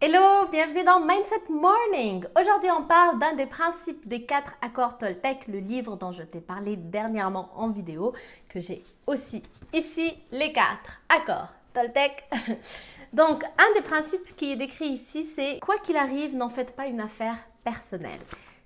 Hello, bienvenue dans Mindset Morning. Aujourd'hui, on parle d'un des principes des 4 accords Toltec, le livre dont je t'ai parlé dernièrement en vidéo, que j'ai aussi ici, les 4 accords Toltec. Donc, un des principes qui est décrit ici, c'est « Quoi qu'il arrive, n'en faites pas une affaire personnelle ».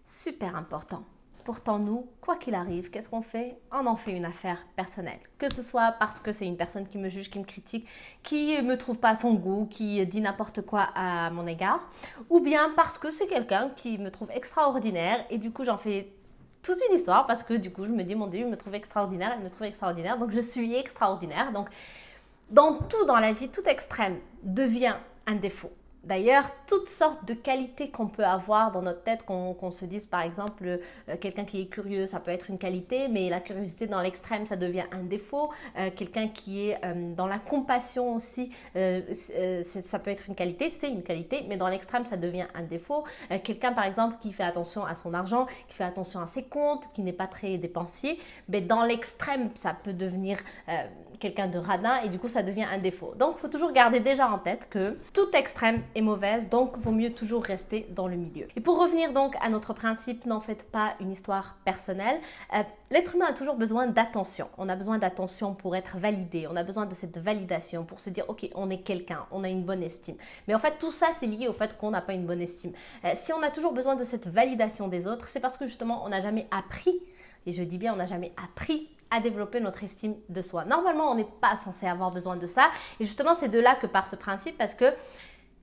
Super important. Pourtant, nous, quoi qu'il arrive, qu'est-ce qu'on fait? On en fait une affaire personnelle. Que ce soit parce que c'est une personne qui me juge, qui me critique, qui ne me trouve pas à son goût, qui dit n'importe quoi à mon égard, ou bien parce que c'est quelqu'un qui me trouve extraordinaire et du coup, j'en fais toute une histoire parce que du coup, je me dis, mon Dieu, il me trouve extraordinaire, elle me trouve extraordinaire, donc je suis extraordinaire. Donc, dans tout dans la vie, tout extrême devient un défaut. D'ailleurs, toutes sortes de qualités qu'on peut avoir dans notre tête, qu'on se dise par exemple, quelqu'un qui est curieux, ça peut être une qualité, mais la curiosité dans l'extrême, ça devient un défaut. Quelqu'un qui est dans la compassion aussi, ça peut être une qualité, c'est une qualité, mais dans l'extrême, ça devient un défaut. Quelqu'un par exemple qui fait attention à son argent, qui fait attention à ses comptes, qui n'est pas très dépensier, mais dans l'extrême, ça peut devenir quelqu'un de radin et du coup, ça devient un défaut. Donc, il faut toujours garder déjà en tête que tout extrême est mauvaise, donc il vaut mieux toujours rester dans le milieu. Et pour revenir donc à notre principe, n'en faites pas une histoire personnelle, l'être humain a toujours besoin d'attention. On a besoin d'attention pour être validé, on a besoin de cette validation pour se dire « Ok, on est quelqu'un, on a une bonne estime ». Mais en fait, tout ça, c'est lié au fait qu'on n'a pas une bonne estime. Si on a toujours besoin de cette validation des autres, c'est parce que justement, on n'a jamais appris, et je dis bien on n'a jamais appris à développer notre estime de soi. Normalement, on n'est pas censé avoir besoin de ça. Et justement, c'est de là que part ce principe parce que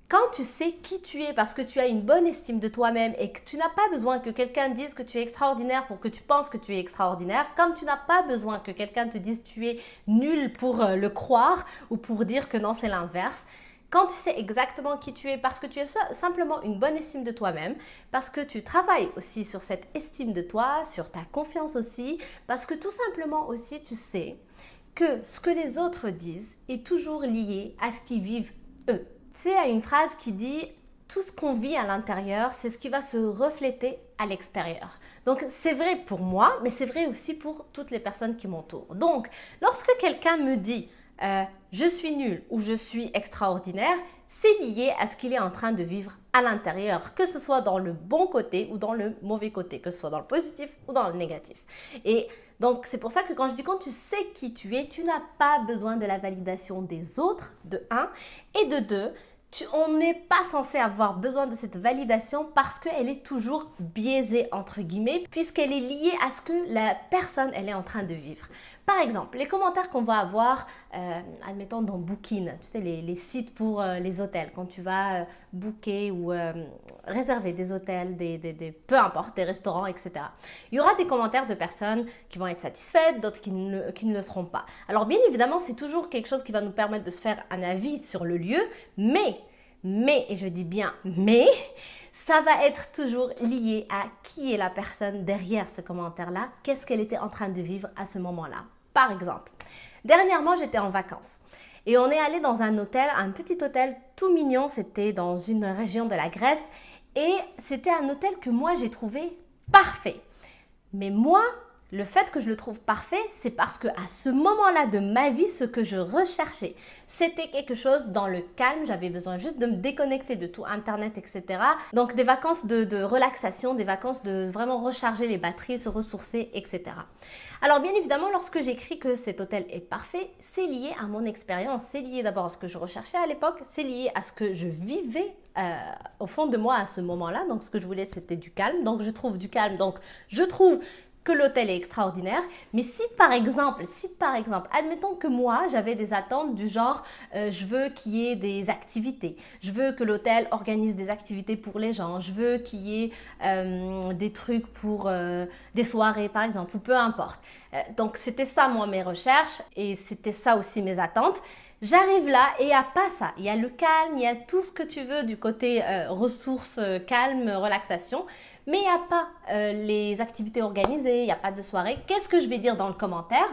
quand tu sais qui tu es, parce que tu as une bonne estime de toi-même et que tu n'as pas besoin que quelqu'un dise que tu es extraordinaire pour que tu penses que tu es extraordinaire, comme tu n'as pas besoin que quelqu'un te dise que tu es nul pour le croire ou pour dire que non, c'est l'inverse, quand tu sais exactement qui tu es, parce que tu as simplement une bonne estime de toi-même, parce que tu travailles aussi sur cette estime de toi, sur ta confiance aussi, parce que tout simplement aussi tu sais que ce que les autres disent est toujours lié à ce qu'ils vivent eux. Tu sais, il y a une phrase qui dit « Tout ce qu'on vit à l'intérieur, c'est ce qui va se refléter à l'extérieur ». Donc, c'est vrai pour moi, mais c'est vrai aussi pour toutes les personnes qui m'entourent. Donc, lorsque quelqu'un me dit je suis nul ou je suis extraordinaire, c'est lié à ce qu'il est en train de vivre à l'intérieur, que ce soit dans le bon côté ou dans le mauvais côté, que ce soit dans le positif ou dans le négatif. Et donc, c'est pour ça que quand je dis quand tu sais qui tu es, tu n'as pas besoin de la validation des autres, de un, et de deux, on n'est pas censé avoir besoin de cette validation parce qu'elle est toujours biaisée, entre guillemets, puisqu'elle est liée à ce que la personne, elle est en train de vivre. Par exemple, les commentaires qu'on va avoir, admettons dans Booking, tu sais, les sites pour les hôtels, quand tu vas booker ou réserver des hôtels, peu importe, des restaurants, etc. Il y aura des commentaires de personnes qui vont être satisfaites, d'autres qui ne le seront pas. Alors bien évidemment, c'est toujours quelque chose qui va nous permettre de se faire un avis sur le lieu, mais, et je dis bien mais, ça va être toujours lié à qui est la personne derrière ce commentaire-là, qu'est-ce qu'elle était en train de vivre à ce moment-là. Par exemple, dernièrement, j'étais en vacances et on est allé dans un hôtel, un petit hôtel tout mignon, c'était dans une région de la Grèce et c'était un hôtel que moi j'ai trouvé parfait. Mais moi, le fait que je le trouve parfait, c'est parce qu'à ce moment-là de ma vie, ce que je recherchais, c'était quelque chose dans le calme. J'avais besoin juste de me déconnecter de tout Internet, etc. Donc des vacances de relaxation, des vacances de vraiment recharger les batteries, se ressourcer, etc. Alors bien évidemment, lorsque j'écris que cet hôtel est parfait, c'est lié à mon expérience. C'est lié d'abord à ce que je recherchais à l'époque, c'est lié à ce que je vivais au fond de moi à ce moment-là. Donc ce que je voulais, c'était du calme. Donc je trouve du calme. Donc je trouve que l'hôtel est extraordinaire, mais si par exemple, admettons que moi, j'avais des attentes du genre, je veux qu'il y ait des activités, je veux que l'hôtel organise des activités pour les gens, je veux qu'il y ait des trucs pour des soirées par exemple, ou peu importe. Donc c'était ça moi mes recherches et c'était ça aussi mes attentes. J'arrive là et il n'y a pas ça. Il y a le calme, il y a tout ce que tu veux du côté ressources, calme, relaxation. Mais il n'y a pas les activités organisées, il n'y a pas de soirée. Qu'est-ce que je vais dire dans le commentaire?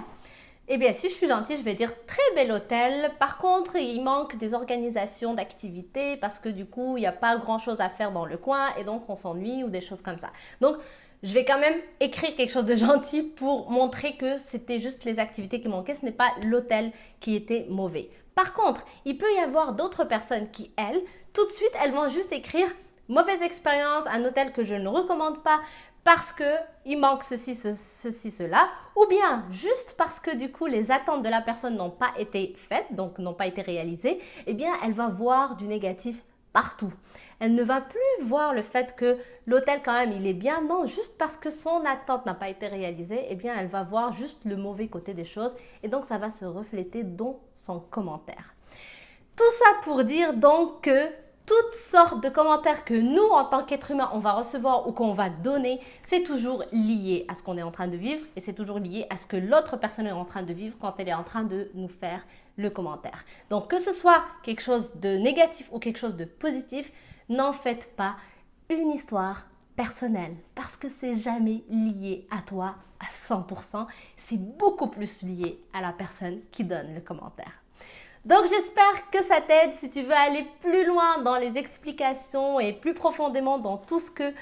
Eh bien, si je suis gentille, je vais dire très bel hôtel. Par contre, il manque des organisations d'activités parce que du coup, il n'y a pas grand-chose à faire dans le coin et donc on s'ennuie ou des choses comme ça. Donc, je vais quand même écrire quelque chose de gentil pour montrer que c'était juste les activités qui manquaient. Ce n'est pas l'hôtel qui était mauvais. Par contre, il peut y avoir d'autres personnes qui, elles, tout de suite, elles vont juste écrire « mauvaise expérience, un hôtel que je ne recommande pas parce qu'il manque ceci, ceci, cela » ou bien juste parce que du coup, les attentes de la personne n'ont pas été faites, donc n'ont pas été réalisées, eh bien, elle va voir du négatif partout. Elle ne va plus voir le fait que l'hôtel quand même il est bien, non, juste parce que son attente n'a pas été réalisée, eh bien elle va voir juste le mauvais côté des choses et donc ça va se refléter dans son commentaire. Tout ça pour dire donc que toutes sortes de commentaires que nous en tant qu'être humain on va recevoir ou qu'on va donner, c'est toujours lié à ce qu'on est en train de vivre et c'est toujours lié à ce que l'autre personne est en train de vivre quand elle est en train de nous faire le commentaire. Donc que ce soit quelque chose de négatif ou quelque chose de positif, n'en faites pas une histoire personnelle parce que c'est jamais lié à toi à 100%, c'est beaucoup plus lié à la personne qui donne le commentaire. Donc j'espère que ça t'aide si tu veux aller plus loin dans les explications et plus profondément dans tout ce que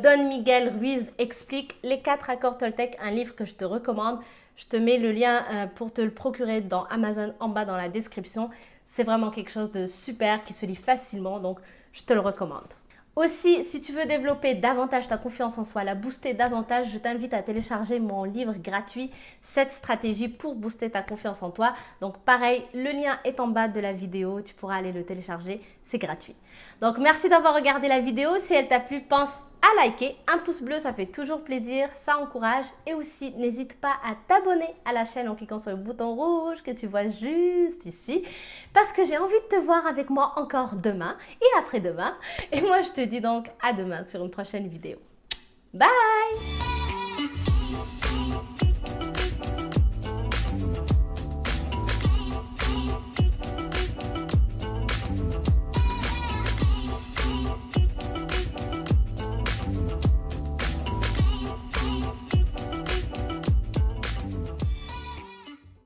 Don Miguel Ruiz explique, les 4 accords Toltec, un livre que je te recommande. Je te mets le lien pour te le procurer dans Amazon en bas dans la description. C'est vraiment quelque chose de super qui se lit facilement, donc je te le recommande. Aussi, si tu veux développer davantage ta confiance en soi, la booster davantage, je t'invite à télécharger mon livre gratuit, 7 stratégies pour booster ta confiance en toi. Donc pareil, le lien est en bas de la vidéo, tu pourras aller le télécharger, c'est gratuit. Donc merci d'avoir regardé la vidéo, si elle t'a plu, pense à liker, un pouce bleu ça fait toujours plaisir, ça encourage et aussi n'hésite pas à t'abonner à la chaîne en cliquant sur le bouton rouge que tu vois juste ici parce que j'ai envie de te voir avec moi encore demain et après-demain et moi je te dis donc à demain sur une prochaine vidéo. Bye!